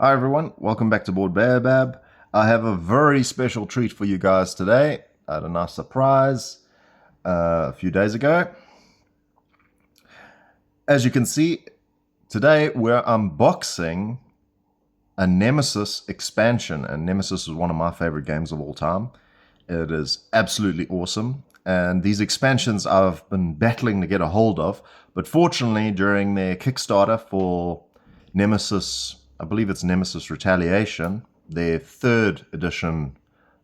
Hi everyone, welcome back to Board Baobab. I have a very special treat for you guys today. I had a nice surprise a few days ago. As you can see, today we're unboxing a Nemesis expansion, and Nemesis is one of my favorite games of all time. It is absolutely awesome, and these expansions I've been battling to get a hold of, but fortunately during their Kickstarter for Nemesis, I believe it's Nemesis Retaliation, their third edition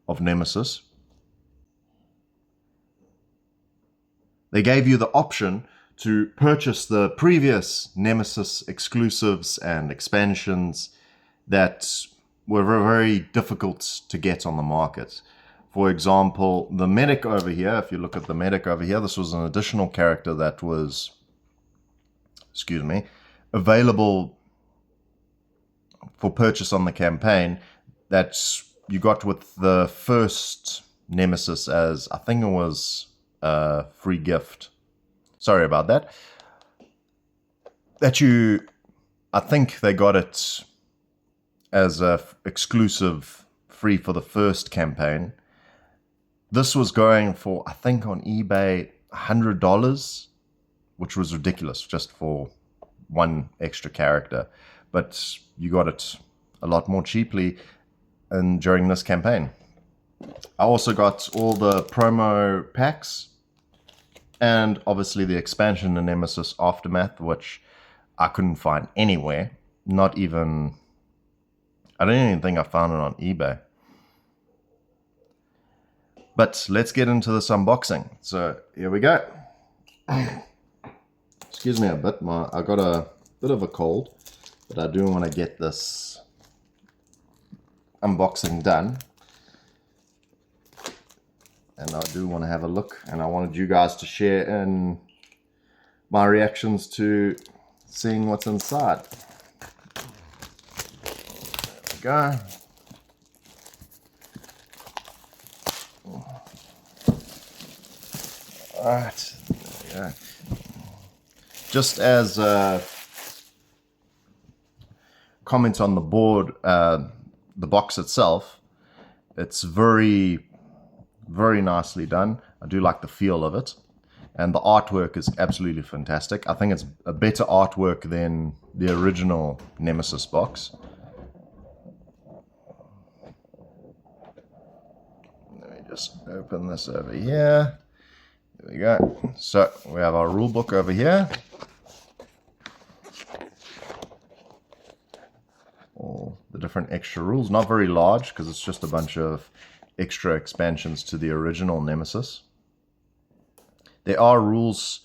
of Nemesis, they gave you the option to purchase the previous Nemesis exclusives and expansions that were very difficult to get on the market. For example, the medic over here, if you look at the medic over here, this was an additional character that was, available for purchase on the campaign that you got with the first Nemesis as, I think it was a free gift. Sorry about that. I think they got it as a exclusive free for the first campaign. This was going for, I think on eBay, $100, which was ridiculous just for one extra character. But you got it a lot more cheaply during this campaign. I also got all the promo packs and obviously the expansion in Nemesis Aftermath, which I couldn't find anywhere. I don't even think I found it on eBay. But let's get into this unboxing. So here we go. Excuse me a bit, I got a bit of a cold, but I do want to get this unboxing done. And I do want to have a look, and I wanted you guys to share in my reactions to seeing what's inside. There we go. Alright, there we go. Just as a comment on the board, the box itself, it's very, very nicely done. I do like the feel of it, and the artwork is absolutely fantastic. I think it's a better artwork than the original Nemesis box. Let me just open this over here. There we go. So we have our rule book over here. All the different extra rules. Not very large because it's just a bunch of extra expansions to the original Nemesis. There are rules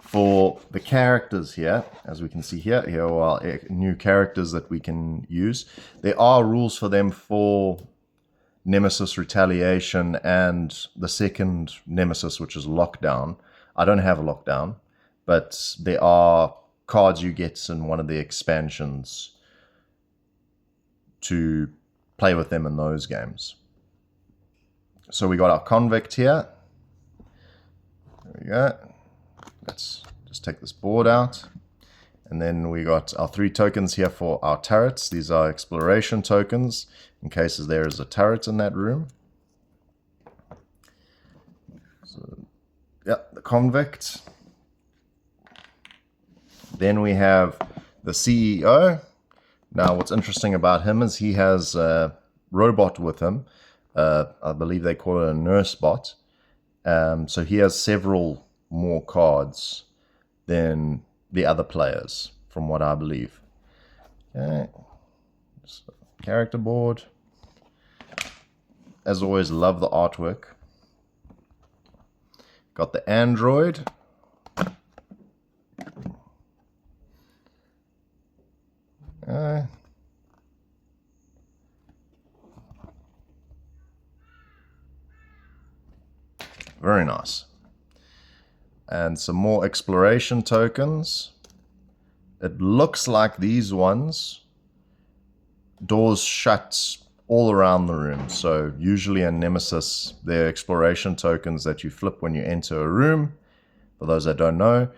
for the characters here, as we can see here. Here are new characters that we can use. There are rules for them for Nemesis Retaliation and the second Nemesis, which is Lockdown. I don't have a Lockdown, but there are cards you get in one of the expansions to play with them in those games. So we got our convict here. There we go. Let's just take this board out. And then we got our 3 tokens here for our turrets. These are exploration tokens in case there is a turret in that room. So, yeah, the convict. Then we have the CEO. Now, what's interesting about him is he has a robot with him. I believe they call it a nurse bot. So he has several more cards than the other players, from what I believe. Okay, so, character board. As always, love the artwork. Got the android. Very nice. And some more exploration tokens. It looks like these ones, doors shut all around the room. So usually in Nemesis, they're exploration tokens that you flip when you enter a room. For those that don't know,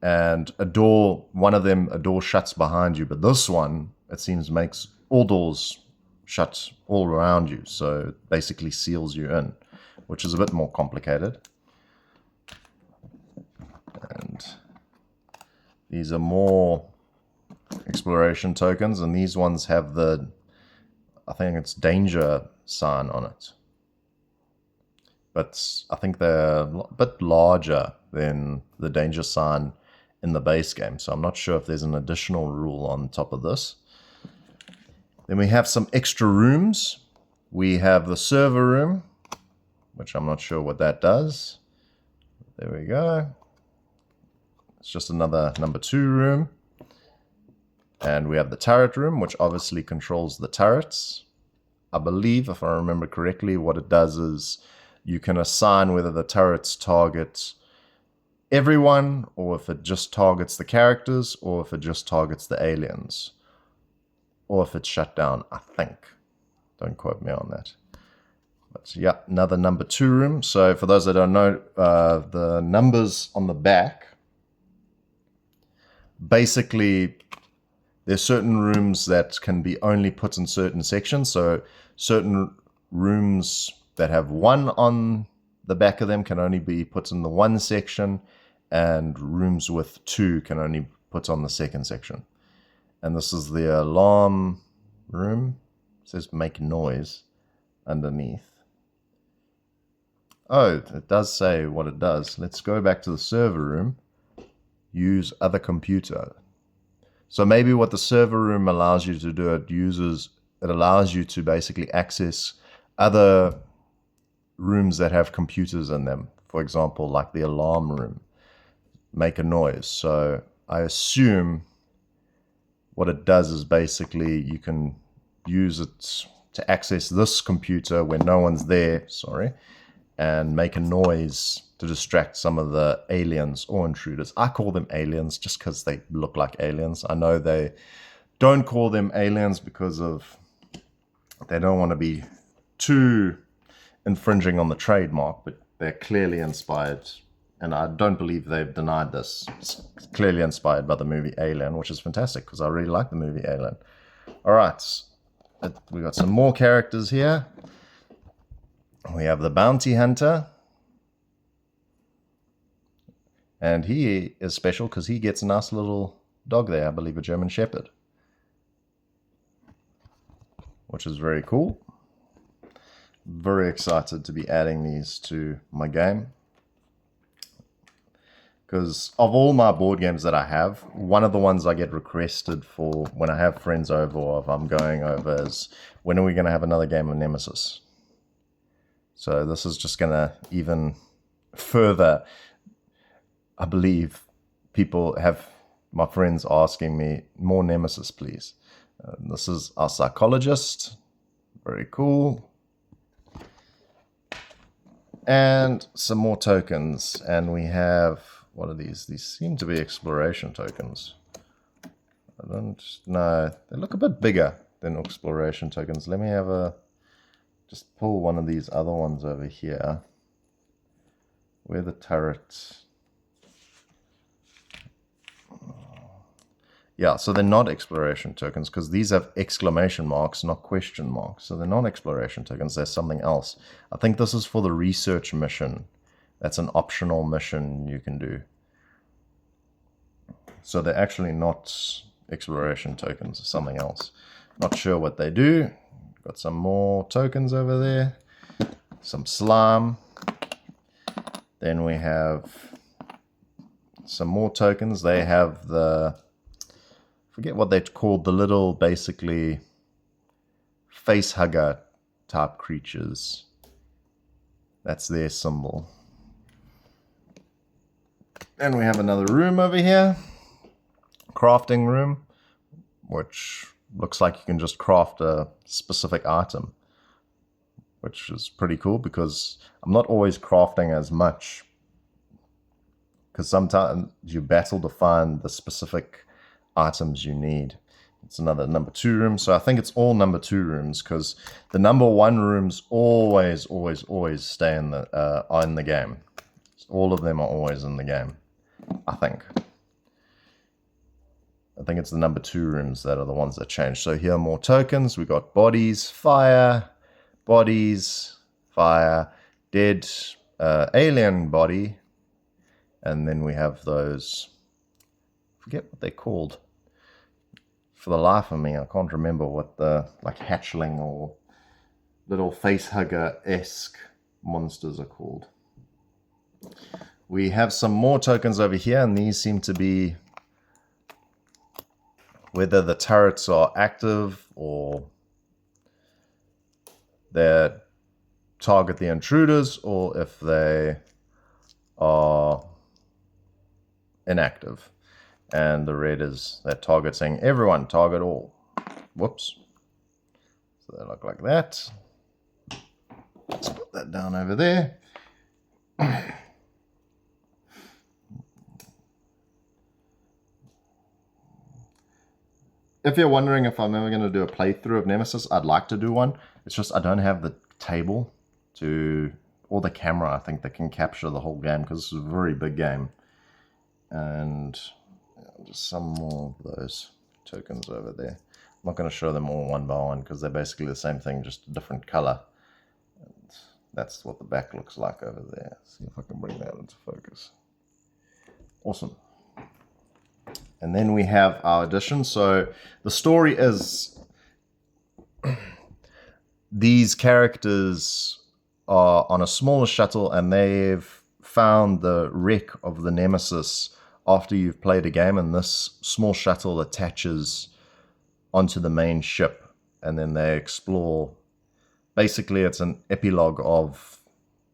and a door, one of them, a door shuts behind you, but this one, it seems, makes all doors shut all around you, so it basically seals you in, which is a bit more complicated. And these are more exploration tokens, and these ones have the, I think it's danger sign on it. But I think they're a bit larger than the danger sign in the base game, so I'm not sure if there's an additional rule on top of this. Then we have some extra rooms. We have the server room, which I'm not sure what that does. There we go. It's just another number 2 room. And we have the turret room, which obviously controls the turrets. I believe, if I remember correctly, what it does is you can assign whether the turrets target everyone, or if it just targets the characters, or if it just targets the aliens, or if it's shut down, I think. Don't quote me on that. But yeah, another number 2 room. So for those that don't know, the numbers on the back, basically there's certain rooms that can be only put in certain sections. So certain rooms that have 1 on the back of them can only be put in the 1 section, and rooms with 2 can only put on the 2nd section. And this is the alarm room. It says make noise underneath. Oh, it does say what it does. Let's go back to the server room. Use other computer. So maybe what the server room allows you to do, it allows you to basically access other rooms that have computers in them. For example, like the alarm room. Make a noise. So I assume what it does is basically you can use it to access this computer when no one's there, and make a noise to distract some of the aliens or intruders. I call them aliens just because they look like aliens. I know they don't call them aliens because of they don't want to be too infringing on the trademark, but they're clearly inspired, and I don't believe they've denied this. It's clearly inspired by the movie Alien, which is fantastic because I really like the movie Alien. All right, we got some more characters here. We have the bounty hunter, and he is special because he gets a nice little dog there, I believe a German Shepherd, which is very cool. Very excited to be adding these to my game, because of all my board games that I have, one of the ones I get requested for when I have friends over or if I'm going over is, when are we going to have another game of Nemesis? So this is just going to even further, I believe, my friends asking me, more Nemesis, please. This is our psychologist. Very cool. And some more tokens. And we have, what are these? These seem to be exploration tokens. I don't know. They look a bit bigger than exploration tokens. Let me just pull one of these other ones over here. Where the turret. Yeah, so they're not exploration tokens because these have exclamation marks, not question marks. So they're not exploration tokens, they're something else. I think this is for the research mission. That's an optional mission you can do. So they're actually not exploration tokens, something else. Not sure what they do. Got some more tokens over there. Some slime. Then we have some more tokens. They have forget what they're called, the little, basically, face hugger type creatures. That's their symbol. Then we have another room over here. Crafting room, which looks like you can just craft a specific item, which is pretty cool because I'm not always crafting as much, because sometimes you battle to find the specific items you need. It's another number 2 room, so I think it's all number 2 rooms because the number 1 rooms always stay are in the game. All of them are always in the game, I think. I think it's the number 2 rooms that are the ones that change. So here are more tokens. We got bodies, fire, dead, alien body, and then we have those, forget what they're called. For the life of me, I can't remember what the, like, hatchling or little facehugger-esque monsters are called. We have some more tokens over here, and these seem to be whether the turrets are active or they target the intruders, or if they are inactive. And the red is they're targeting everyone, target all. Whoops. So they look like that. Let's put that down over there. If you're wondering if I'm ever going to do a playthrough of Nemesis, I'd like to do one. It's just I don't have the table to, or the camera, I think, that can capture the whole game, because it's a very big game. And just some more of those tokens over there. I'm not going to show them all one by one because they're basically the same thing, just a different color. And that's what the back looks like over there. See if I can bring that into focus. Awesome. And then we have our addition. So the story is these characters are on a smaller shuttle, and they've found the wreck of the Nemesis after you've played a game, and this small shuttle attaches onto the main ship, and then they explore. Basically, it's an epilogue of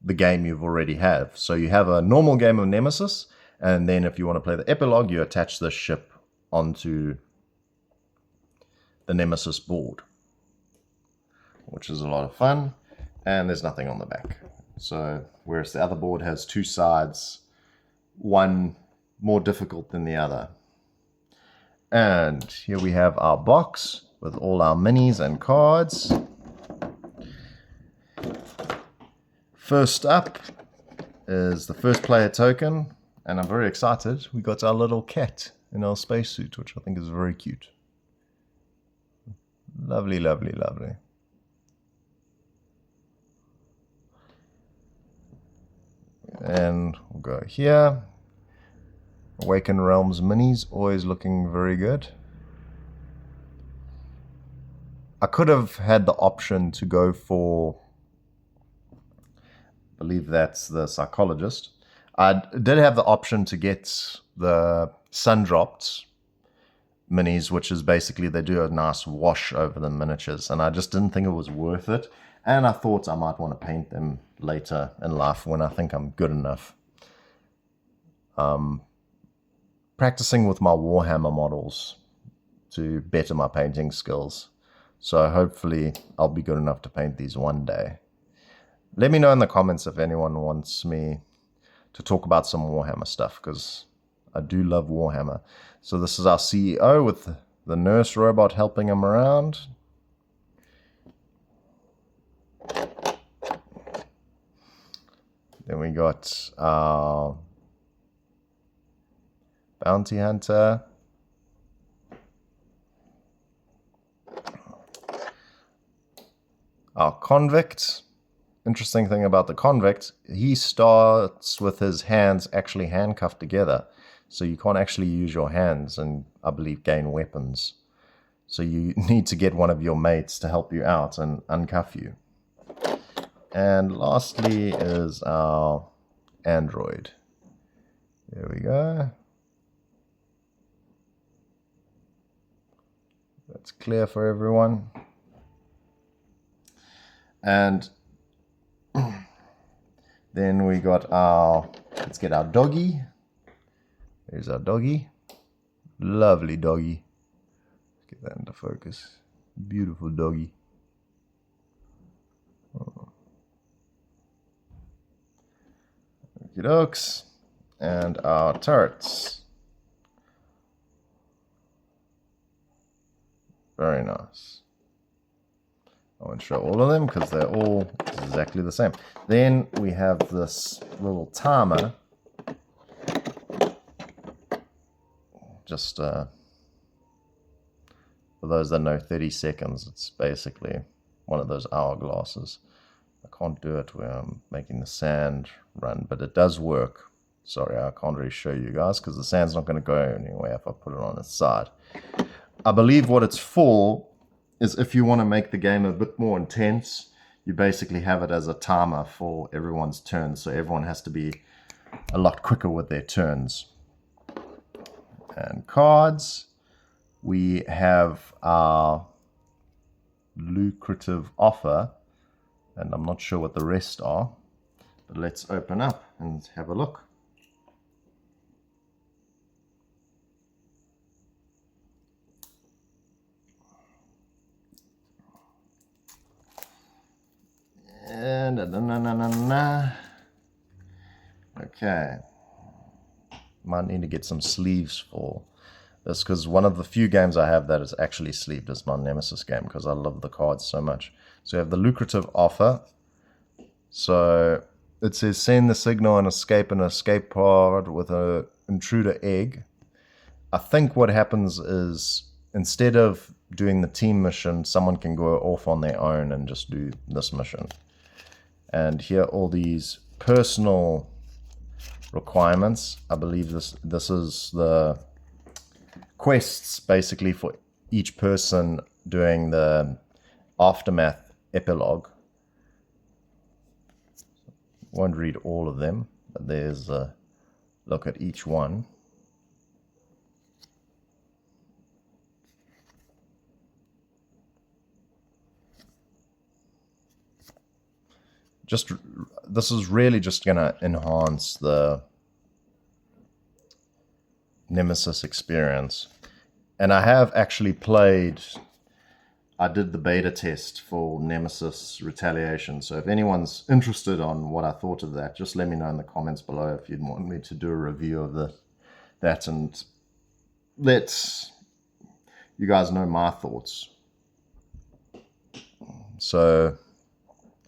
the game you've already have. So you have a normal game of Nemesis, and then if you want to play the epilogue, you attach the ship onto the Nemesis board, which is a lot of fun. And there's nothing on the back. So whereas the other board has 2 sides, one more difficult than the other. And here we have our box with all our minis and cards. First up is the first player token, and I'm very excited. We got our little cat in our spacesuit, which I think is very cute. Lovely, lovely, lovely. And we'll go here. Awaken Realms minis, always looking very good. I could have had the option to go for, I believe that's the psychologist. I did have the option to get the Sundropped minis, which is basically they do a nice wash over the miniatures, and I just didn't think it was worth it. And I thought I might want to paint them later in life when I think I'm good enough. Practicing with my Warhammer models to better my painting skills. So hopefully I'll be good enough to paint these one day. Let me know in the comments if anyone wants me to talk about some Warhammer stuff, because I do love Warhammer. So this is our CEO with the nurse robot helping him around. Then we got our bounty hunter. Our convict. Interesting thing about the convict, he starts with his hands actually handcuffed together. So you can't actually use your hands and, I believe, gain weapons. So you need to get one of your mates to help you out and uncuff you. And lastly is our android. There we go. That's clear for everyone. And then we got our, let's get our doggy. There's our doggy. Lovely doggy. Let's get that into focus. Beautiful doggy. Oh. Okie dokes. And our turrets. Very nice. I won't show all of them because they're all exactly the same. Then we have this little timer. Just For those that know 30 seconds, it's basically one of those hourglasses. I can't do it where I'm making the sand run, but it does work. Sorry, I can't really show you guys because the sand's not going to go anywhere if I put it on its side. I believe what it's for is if you want to make the game a bit more intense, you basically have it as a timer for everyone's turn, so everyone has to be a lot quicker with their turns. And cards, we have our lucrative offer, and I'm not sure what the rest are, but let's open up and have a look. And okay, might need to get some sleeves for this, because one of the few games I have that is actually sleeved is my Nemesis game, because I love the cards so much. So you have the lucrative offer. So it says send the signal and an escape pod with an intruder egg. I think what happens is instead of doing the team mission, someone can go off on their own and just do this mission. And here are all these personal requirements. I believe this is the quests basically for each person doing the Aftermath epilogue. Won't read all of them, but there's a look at each one. This is really just going to enhance the Nemesis experience. And I have actually played, I did the beta test for Nemesis Retaliation. So if anyone's interested on what I thought of that, just let me know in the comments below if you'd want me to do a review of that and let you guys know my thoughts. So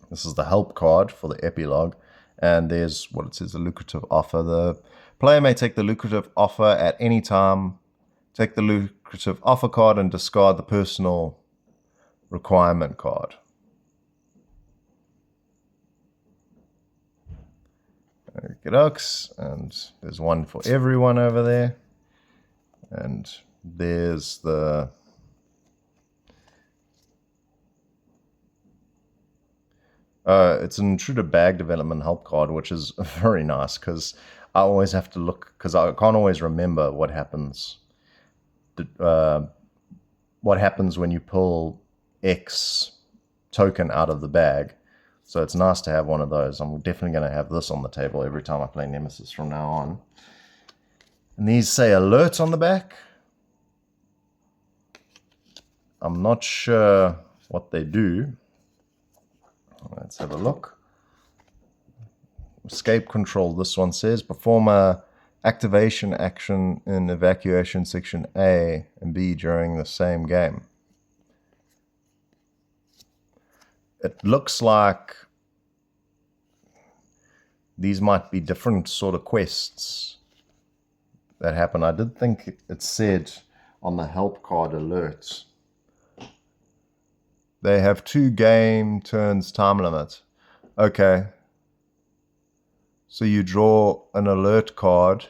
this is the help card for the epilogue, and there's what it says, a lucrative offer. The player may take the lucrative offer at any time, take the lucrative offer card and discard the personal requirement card. Okie dokes, and there's one for everyone over there, and there's the it's an intruder bag development help card, which is very nice because I always have to look, because I can't always remember what happens. What happens when you pull X token out of the bag. So it's nice to have one of those. I'm definitely going to have this on the table every time I play Nemesis from now on. And these say alert on the back. I'm not sure what they do. Let's have a look. Escape control, this one says. Perform a activation action in evacuation section A and B during the same game. It looks like these might be different sort of quests that happen. I did think it said on the help card alerts. They have 2 game turns time limit. Okay. So you draw an alert card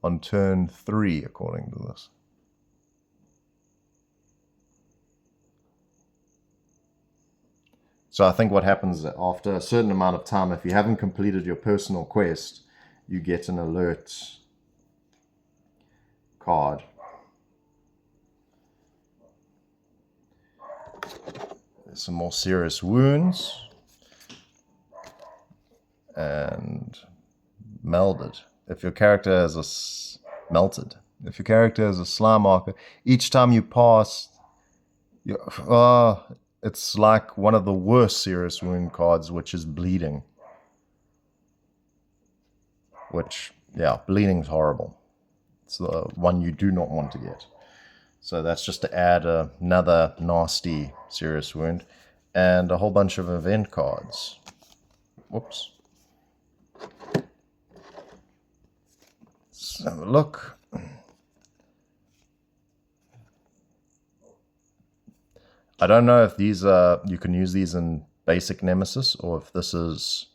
on turn 3, according to this. So I think what happens after a certain amount of time, if you haven't completed your personal quest, you get an alert card. There's some more serious wounds. And melded. If your character has a melted. If your character has a slime marker, each time you pass, it's like one of the worst serious wound cards, which is bleeding. Which, yeah, bleeding's horrible. It's the one you do not want to get. So that's just to add another nasty serious wound. And a whole bunch of event cards. Whoops. Let's have a look. I don't know if these are, you can use these in basic Nemesis or if this is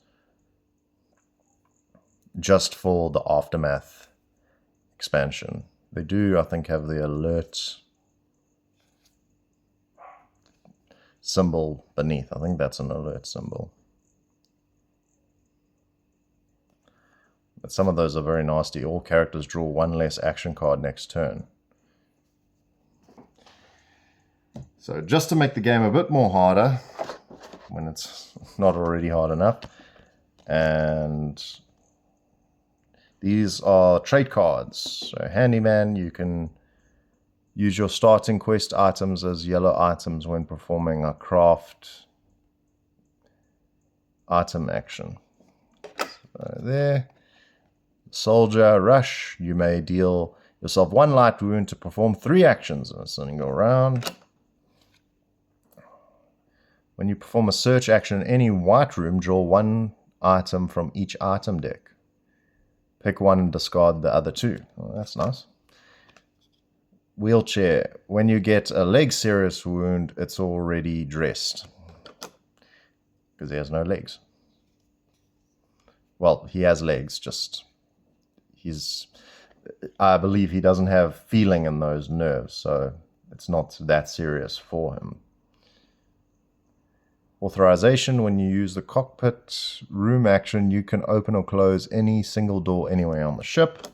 just for the Aftermath expansion. They do, I think, have the alert symbol beneath. I think that's an alert symbol. But some of those are very nasty. All characters draw one less action card next turn. So just to make the game a bit more harder, when it's not already hard enough, and these are trade cards. So Handyman, you can use your starting quest items as yellow items when performing a craft item action. So there. Soldier, rush, you may deal yourself 1 light wound to perform 3 actions in a single round. When you perform a search action in any white room, draw 1 item from each item deck. Pick 1 and discard the other 2. Oh, that's nice. Wheelchair. When you get a leg serious wound, it's already dressed. Because he has no legs. Well, he has legs, just... I believe he doesn't have feeling in those nerves, so it's not that serious for him. Authorization, when you use the cockpit room action, you can open or close any single door anywhere on the ship.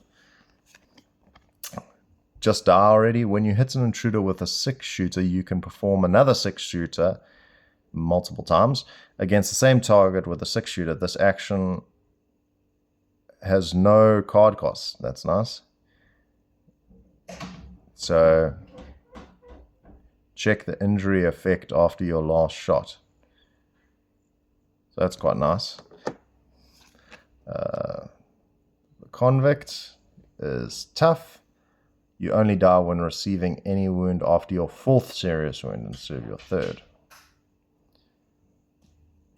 Just die already. When you hit an intruder with a 6-shooter, you can perform another 6-shooter multiple times against the same target with a 6-shooter. This action has no card costs. That's nice. So check the injury effect after your last shot. So that's quite nice. The convict is tough. You only die when receiving any wound after your 4th serious wound instead of your 3rd.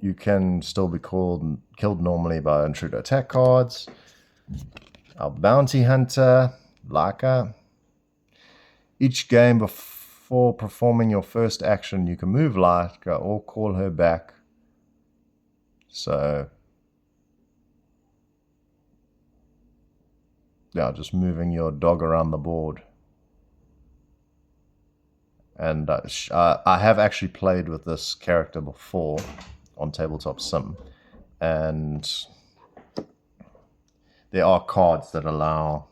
You can still be killed normally by intruder attack cards. Our bounty hunter, Laika. Each game before performing your first action, you can move Laika or call her back. So, yeah, just moving your dog around the board. And I have actually played with this character before on Tabletop Sim, and there are cards that allow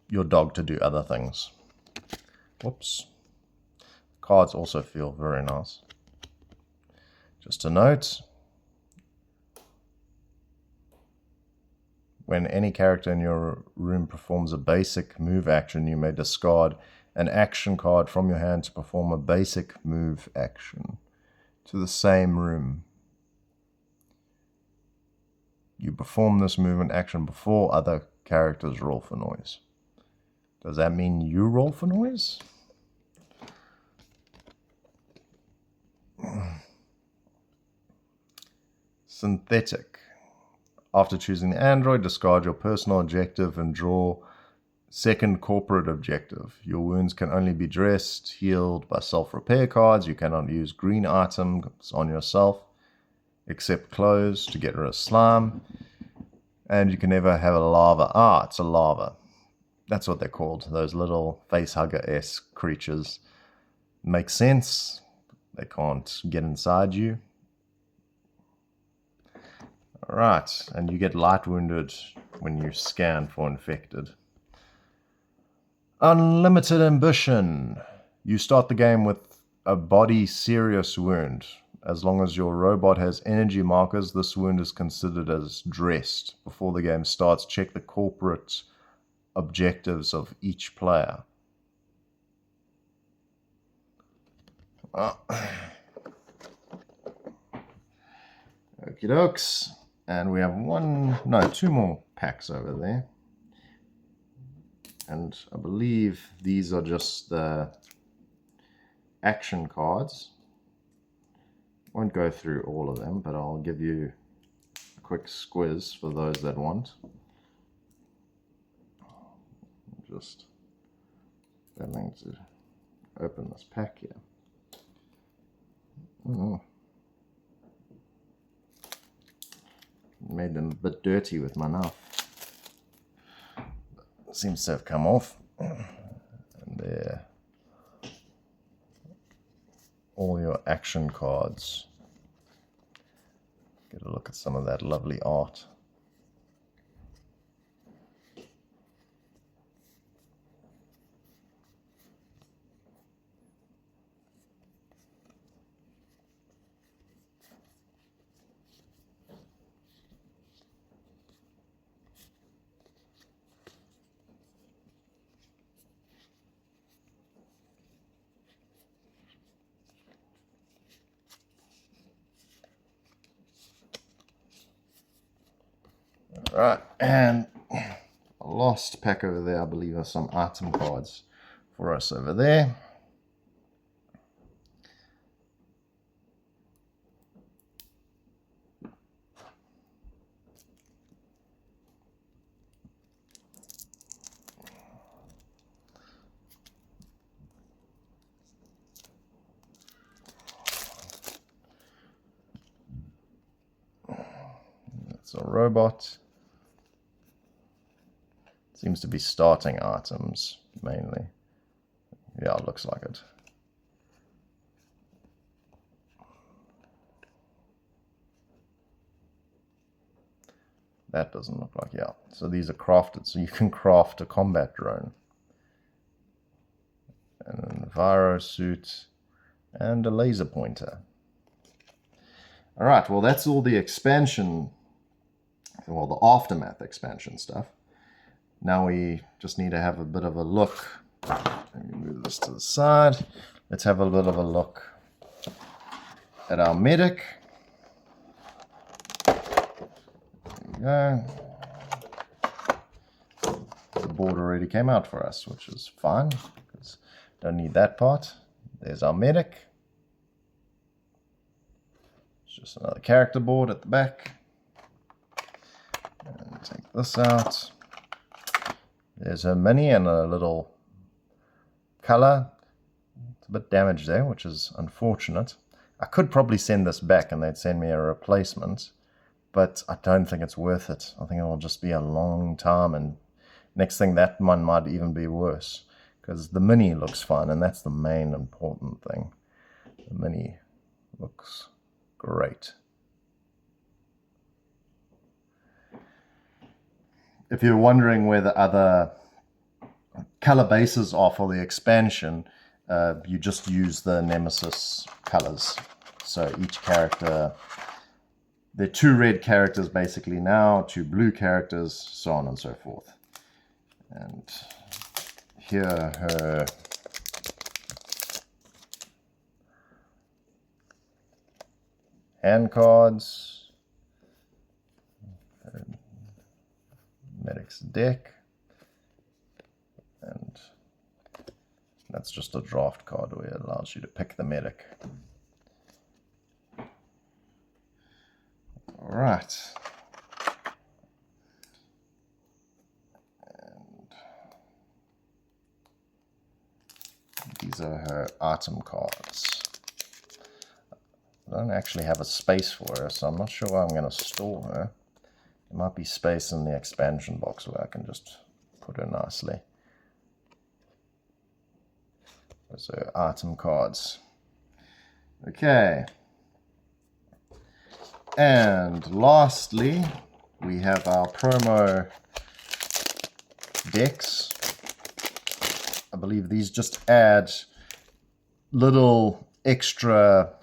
your dog to do other things. Whoops. Cards also feel very nice. Just a note, when any character in your room performs a basic move action, you may discard an action card from your hand to perform a basic move action to the same room. You perform this movement action before other characters roll for noise. Does that mean you roll for noise? Synthetic. After choosing the android, discard your personal objective and draw second corporate objective. Your wounds can only be dressed, healed by self-repair cards. You cannot use green items on yourself, except clothes, to get rid of slime. And you can never have a lava. Ah, it's a lava. That's what they're called. Those little facehugger-esque creatures. Makes sense. They can't get inside you. Alright, and you get light wounded when you scan for infected. Unlimited ambition. You start the game with a body serious wound. As long as your robot has energy markers, this wound is considered as dressed. Before the game starts, check the corporate objectives of each player. Okie dokes. And we have 2 more packs over there. And I believe these are just the action cards. Won't go through all of them, but I'll give you a quick squiz for those that want. Just going to open this pack here. Made them a bit dirty with my knife. Seems to have come off. And there. All your action cards. Get a look at some of that lovely art. Right, and a last pack over there, I believe, are some item cards for us over there. That's a robot. Seems to be starting items, mainly. Yeah, it looks like it. That doesn't look like, yeah. So these are crafted, so you can craft a combat drone. And an Enviro suit, and a laser pointer. Alright, well that's all the expansion, well the Aftermath expansion stuff. Now we just need to have a bit of a look. Let me move this to the side. Let's have a bit of a look at our medic. There we go. The board already came out for us, which is fine, because don't need that part. There's our medic. It's just another character board at the back. And take this out. There's her mini and a little color. It's a bit damaged there, which is unfortunate. I could probably send this back and they'd send me a replacement, but I don't think it's worth it. I think it will just be a long time, and next thing, that one might even be worse, because the mini looks fine, and that's the main important thing. The mini looks great. If you're wondering where the other color bases are for the expansion, you just use the Nemesis colors. So each character, there are 2 red characters basically now, 2 blue characters, so on and so forth. And here are her hand cards. Medic's deck, and that's just a draft card where it allows you to pick the medic. All right, and these are her item cards. I don't actually have a space for her, so I'm not sure where I'm going to store her. There might be space in the expansion box where I can just put her nicely. So item cards. Okay. And lastly, we have our promo decks. I believe these just add little extra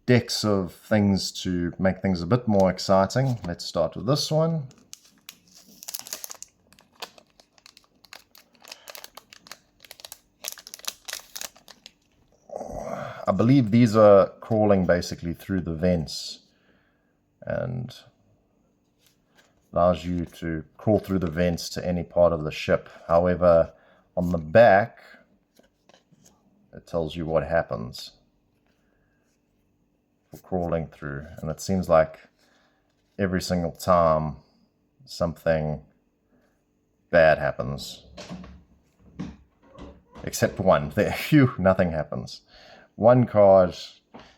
decks of things to make things a bit more exciting. Let's start with this one. I believe these are crawling basically through the vents and allows you to crawl through the vents to any part of the ship. However, on the back, it tells you what happens for crawling through, and it seems like every single time something bad happens, except one. There, phew, nothing happens. One card,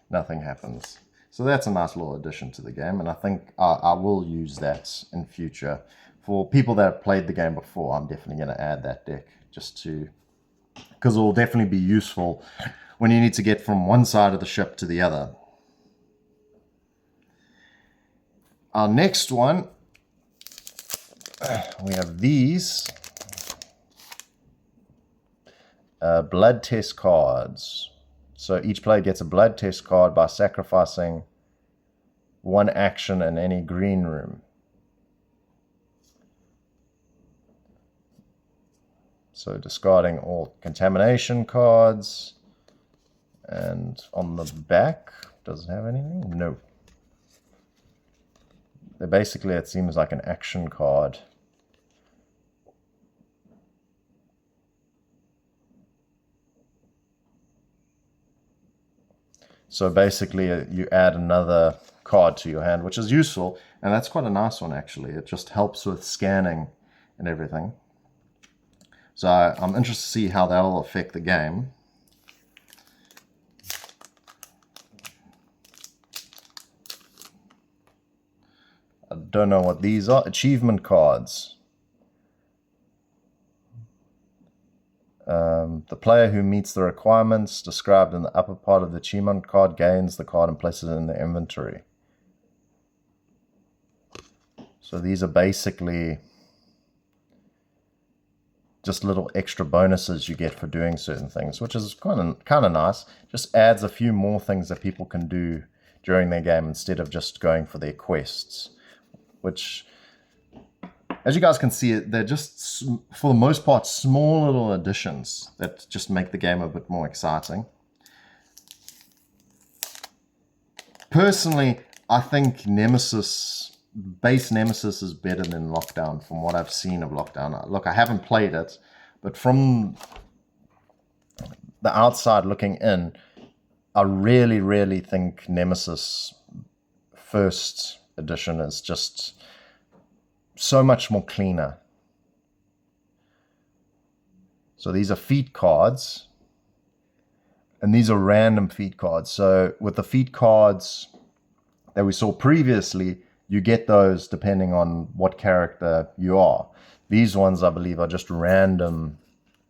nothing happens. So that's a nice little addition to the game, and I think I will use that in future. For people that have played the game before, I'm definitely going to add that deck just to, because it will definitely be useful when you need to get from one side of the ship to the other. Our next one, we have these blood test cards. So each player gets a blood test card by sacrificing one action in any green room. So discarding all contamination cards. And on the back, does it have anything? No. They're basically, it seems like an action card. So basically, you add another card to your hand, which is useful, and that's quite a nice one, actually. It just helps with scanning and everything. So I'm interested to see how that will affect the game. I don't know what these are. Achievement cards. The player who meets the requirements described in the upper part of the achievement card gains the card and places it in the inventory. So these are basically just little extra bonuses you get for doing certain things, which is kind of nice. Just adds a few more things that people can do during their game instead of just going for their quests, which, as you guys can see, they're just, for the most part, small little additions that just make the game a bit more exciting. Personally, I think base Nemesis is better than Lockdown from what I've seen of Lockdown. Look, I haven't played it, but from the outside looking in, I really, really think Nemesis First Edition is just so much more cleaner. So these are feat cards, and these are random feat cards. So with the feat cards that we saw previously, you get those depending on what character you are. These ones, I believe, are just random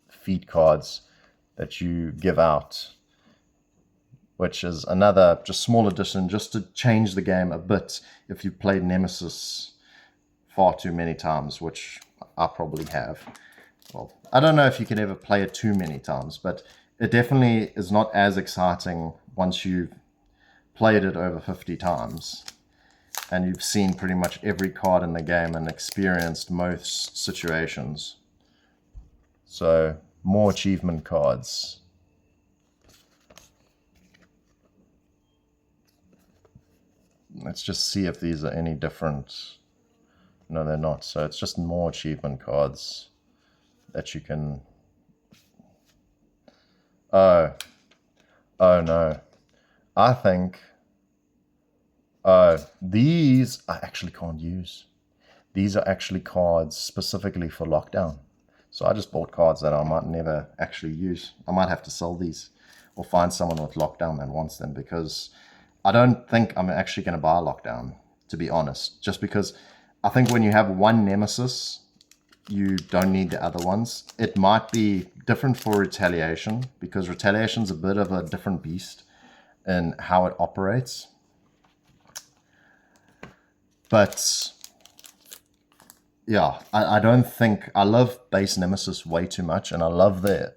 feat cards that you give out, which is another just small addition just to change the game a bit if you've played Nemesis far too many times, which I probably have. Well, I don't know if you can ever play it too many times, but it definitely is not as exciting once you've played it over 50 times and you've seen pretty much every card in the game and experienced most situations. So more achievement cards. Let's just see if these are any different. No, they're not. So it's just more achievement cards that you can... Oh no. I think... these I actually can't use. These are actually cards specifically for Lockdown. So I just bought cards that I might never actually use. I might have to sell these or find someone with Lockdown that wants them, because I don't think I'm actually going to buy Lockdown, to be honest. Just because I think when you have one Nemesis, you don't need the other ones. It might be different for Retaliation, because Retaliation's a bit of a different beast in how it operates. But yeah, I don't think... I love base Nemesis way too much, and I love the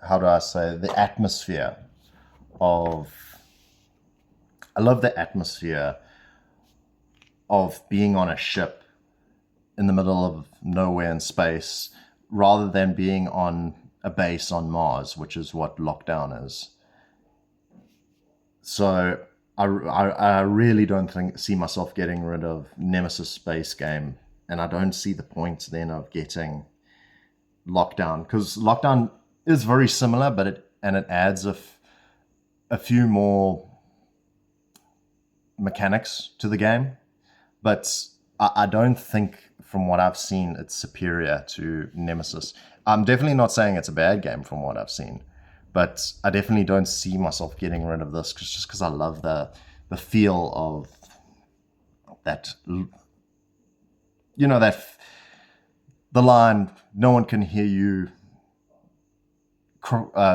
how do I say, the atmosphere of... I love the atmosphere of being on a ship in the middle of nowhere in space, rather than being on a base on Mars, which is what Lockdown is. So I really don't see myself getting rid of Nemesis space game, and I don't see the point then of getting Lockdown, because Lockdown is very similar, but it adds a few more mechanics to the game, but I don't think, from what I've seen, it's superior to Nemesis. I'm definitely not saying it's a bad game from what I've seen, but I definitely don't see myself getting rid of this just because I love the feel of that. You know, the line, "No one can hear you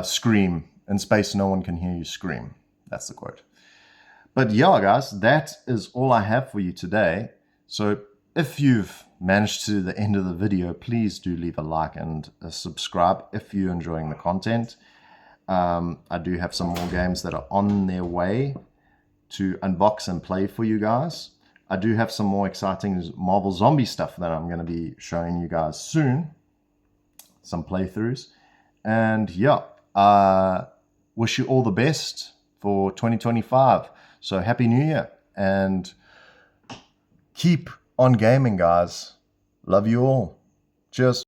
scream in space. No one can hear you scream." That's the quote. But yeah, guys, that is all I have for you today. So if you've managed to the end of the video, please do leave a like and a subscribe if you're enjoying the content. I do have some more games that are on their way to unbox and play for you guys. I do have some more exciting Marvel Zombie stuff that I'm going to be showing you guys soon. Some playthroughs. And yeah, wish you all the best for 2025. So Happy New Year, and keep on gaming, guys. Love you all. Cheers.